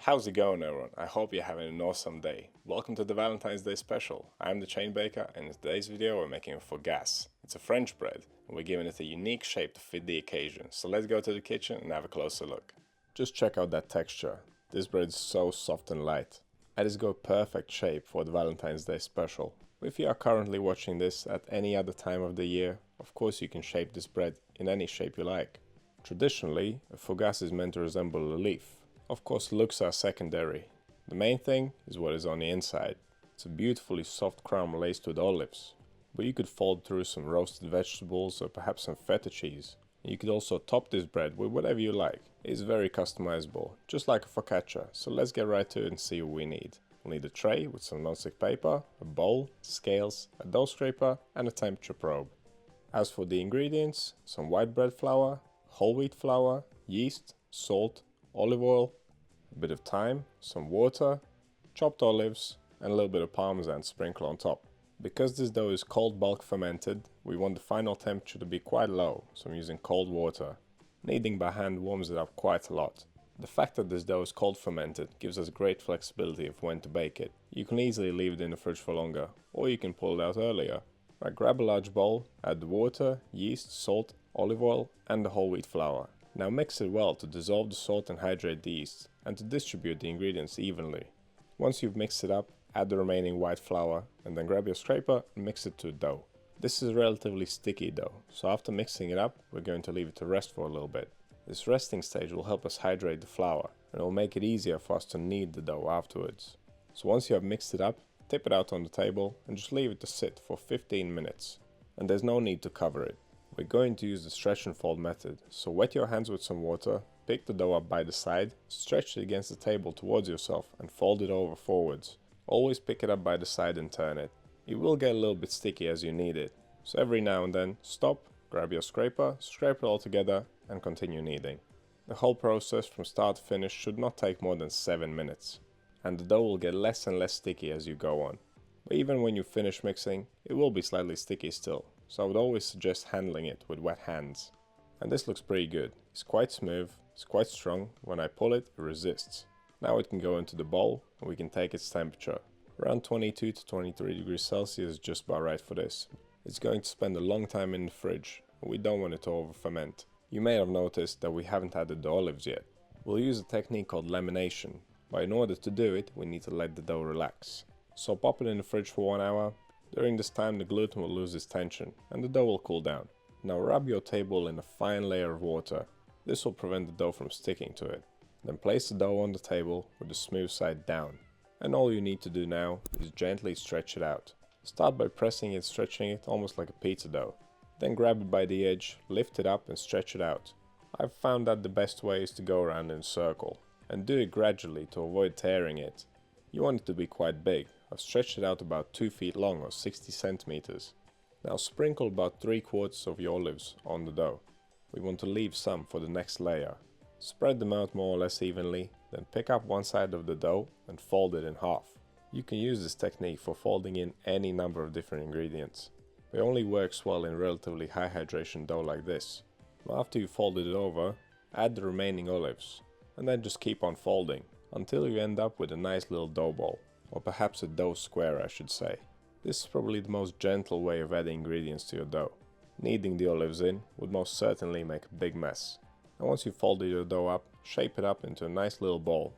How's it going, everyone? I hope you're having an awesome day. Welcome to the Valentine's Day special. I'm the ChainBaker, and in today's video we're making a Fougasse. It's a French bread, and we're giving it a unique shape to fit the occasion. So let's go to the kitchen and have a closer look. Just check out that texture. This bread is so soft and light. It has got perfect shape for the Valentine's Day special. If you are currently watching this at any other time of the year, of course you can shape this bread in any shape you like. Traditionally, a Fougasse is meant to resemble a leaf. Of course, looks are secondary. The main thing is what is on the inside. It's a beautifully soft crumb laced with olives, but you could fold through some roasted vegetables or perhaps some feta cheese. You could also top this bread with whatever you like. It's very customizable, just like a focaccia, so let's get right to it and see what we need. We'll need a tray with some non-stick paper, a bowl, scales, a dough scraper and a temperature probe. As for the ingredients, some white bread flour, whole wheat flour, yeast, salt, olive oil, a bit of thyme, some water, chopped olives and a little bit of parmesan sprinkled on top. Because this dough is cold bulk fermented, we want the final temperature to be quite low, so I'm using cold water. Kneading by hand warms it up quite a lot. The fact that this dough is cold fermented gives us great flexibility of when to bake it. You can easily leave it in the fridge for longer, or you can pull it out earlier. Right, grab a large bowl, add the water, yeast, salt, olive oil and the whole wheat flour. Now mix it well to dissolve the salt and hydrate the yeast, and to distribute the ingredients evenly. Once you've mixed it up, add the remaining white flour, and then grab your scraper and mix it to a dough. This is a relatively sticky dough, so after mixing it up, we're going to leave it to rest for a little bit. This resting stage will help us hydrate the flour, and it will make it easier for us to knead the dough afterwards. So once you have mixed it up, tip it out on the table and just leave it to sit for 15 minutes. And there's no need to cover it. We're going to use the stretch and fold method, so wet your hands with some water, pick the dough up by the side, stretch it against the table towards yourself and fold it over forwards. Always pick it up by the side and turn it. It will get a little bit sticky as you knead it, so every now and then stop, grab your scraper, scrape it all together and continue kneading. The whole process from start to finish should not take more than 7 minutes, and the dough will get less and less sticky as you go on. But even when you finish mixing, it will be slightly sticky still, so I would always suggest handling it with wet hands. And this looks pretty good. It's quite smooth, it's quite strong. When I pull it, it resists. Now it can go into the bowl and we can take its temperature. Around 22 to 23 degrees Celsius is just about right for this. It's going to spend a long time in the fridge, and we don't want it to over ferment. You may have noticed that we haven't added the olives yet. We'll use a technique called lamination, but in order to do it, we need to let the dough relax. So pop it in the fridge for 1 hour. During this time the gluten will lose its tension and the dough will cool down. Now rub your table in a fine layer of water. This will prevent the dough from sticking to it. Then place the dough on the table with the smooth side down. And all you need to do now is gently stretch it out. Start by pressing it, stretching it almost like a pizza dough. Then grab it by the edge, lift it up and stretch it out. I've found that the best way is to go around in a circle and do it gradually to avoid tearing it. You want it to be quite big. I've stretched it out about 2 feet long or 60 centimeters. Now sprinkle about 3/4 of your olives on the dough. We want to leave some for the next layer. Spread them out more or less evenly, then pick up one side of the dough and fold it in half. You can use this technique for folding in any number of different ingredients, but it only works well in relatively high hydration dough like this. After you've folded it over, add the remaining olives, and then just keep on folding until you end up with a nice little dough ball. Or perhaps a dough square I should say. This is probably the most gentle way of adding ingredients to your dough. Kneading the olives in would most certainly make a big mess. And once you've folded your dough up, shape it up into a nice little ball.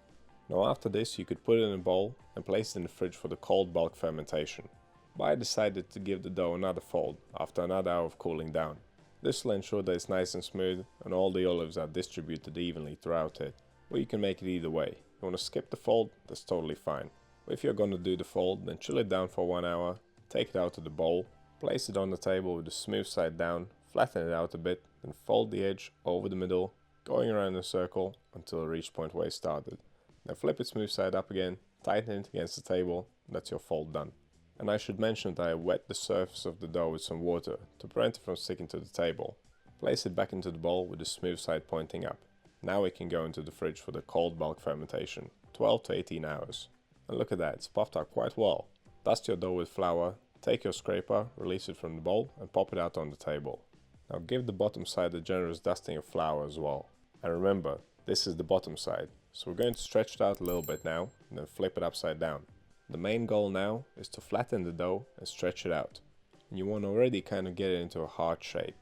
Now after this you could put it in a bowl and place it in the fridge for the cold bulk fermentation. But I decided to give the dough another fold after another hour of cooling down. This will ensure that it's nice and smooth and all the olives are distributed evenly throughout it. Or you can make it either way. You want to skip the fold, that's totally fine. If you're going to do the fold, then chill it down for 1 hour, take it out to the bowl, place it on the table with the smooth side down, flatten it out a bit, then fold the edge over the middle, going around in a circle until it reached point where it started. Then flip it smooth side up again, tighten it against the table, and that's your fold done. And I should mention that I wet the surface of the dough with some water to prevent it from sticking to the table. Place it back into the bowl with the smooth side pointing up. Now it can go into the fridge for the cold bulk fermentation, 12 to 18 hours. And look at that, it's puffed out quite well. Dust your dough with flour, take your scraper, release it from the bowl and pop it out on the table. Now give the bottom side a generous dusting of flour as well. And remember, this is the bottom side. So we're going to stretch it out a little bit now and then flip it upside down. The main goal now is to flatten the dough and stretch it out. And you want to already kind of get it into a heart shape.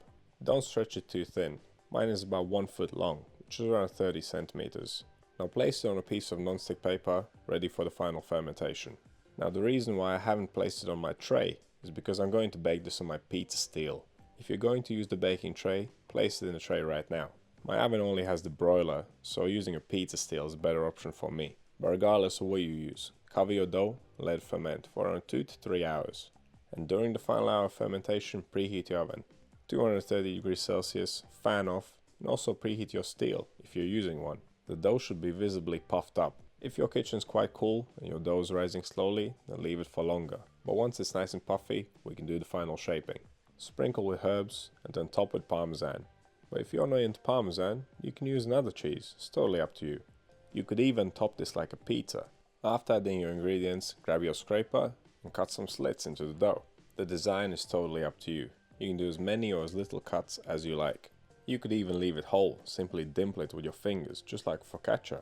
Don't stretch it too thin. Mine is about 1 foot long, which is around 30 centimeters. Now place it on a piece of non-stick paper, ready for the final fermentation. Now the reason why I haven't placed it on my tray is because I'm going to bake this on my pizza steel. If you're going to use the baking tray, place it in the tray right now. My oven only has the broiler, so using a pizza steel is a better option for me. But regardless of what you use, cover your dough and let it ferment for around 2 to 3 hours. And during the final hour of fermentation, preheat your oven. 230 degrees Celsius, fan off, and also preheat your steel if you're using one. The dough should be visibly puffed up. If your kitchen's quite cool and your dough is rising slowly, then leave it for longer. But once it's nice and puffy, we can do the final shaping. Sprinkle with herbs and then top with parmesan. But if you're not into parmesan, you can use another cheese, it's totally up to you. You could even top this like a pizza. After adding your ingredients, grab your scraper and cut some slits into the dough. The design is totally up to you. You can do as many or as little cuts as you like. You could even leave it whole, simply dimple it with your fingers, just like focaccia.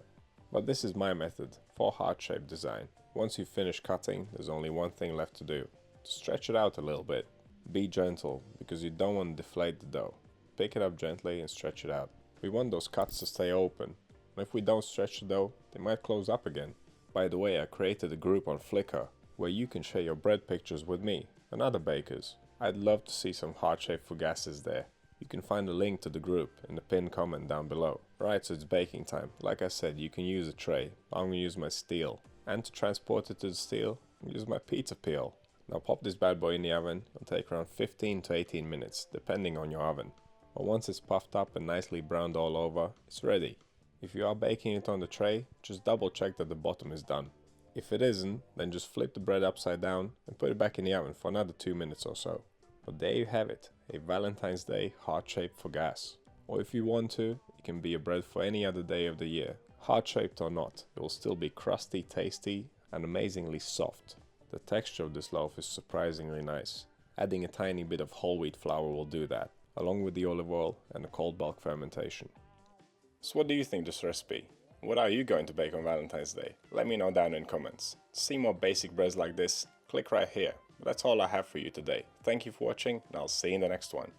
But this is my method for heart-shaped design. Once you finish cutting, there's only one thing left to do. To stretch it out a little bit. Be gentle, because you don't want to deflate the dough. Pick it up gently and stretch it out. We want those cuts to stay open. And if we don't stretch the dough, they might close up again. By the way, I created a group on Flickr where you can share your bread pictures with me and other bakers. I'd love to see some heart-shaped fougasses there. You can find a link to the group in the pinned comment down below. Right, so it's baking time. Like I said, you can use a tray. I'm going to use my steel. And to transport it to the steel, I'm use my pizza peel. Now pop this bad boy in the oven. It'll take around 15 to 18 minutes, depending on your oven. But once it's puffed up and nicely browned all over, it's ready. If you are baking it on the tray, just double check that the bottom is done. If it isn't, then just flip the bread upside down and put it back in the oven for another 2 minutes or so. But there you have it, a Valentine's Day heart-shaped fougasse. Or if you want to, it can be a bread for any other day of the year. Heart-shaped or not, it will still be crusty, tasty, and amazingly soft. The texture of this loaf is surprisingly nice. Adding a tiny bit of whole wheat flour will do that, along with the olive oil and the cold bulk fermentation. So what do you think of this recipe? What are you going to bake on Valentine's Day? Let me know down in comments. To see more basic breads like this, click right here. But that's all I have for you today. Thank you for watching, and I'll see you in the next one.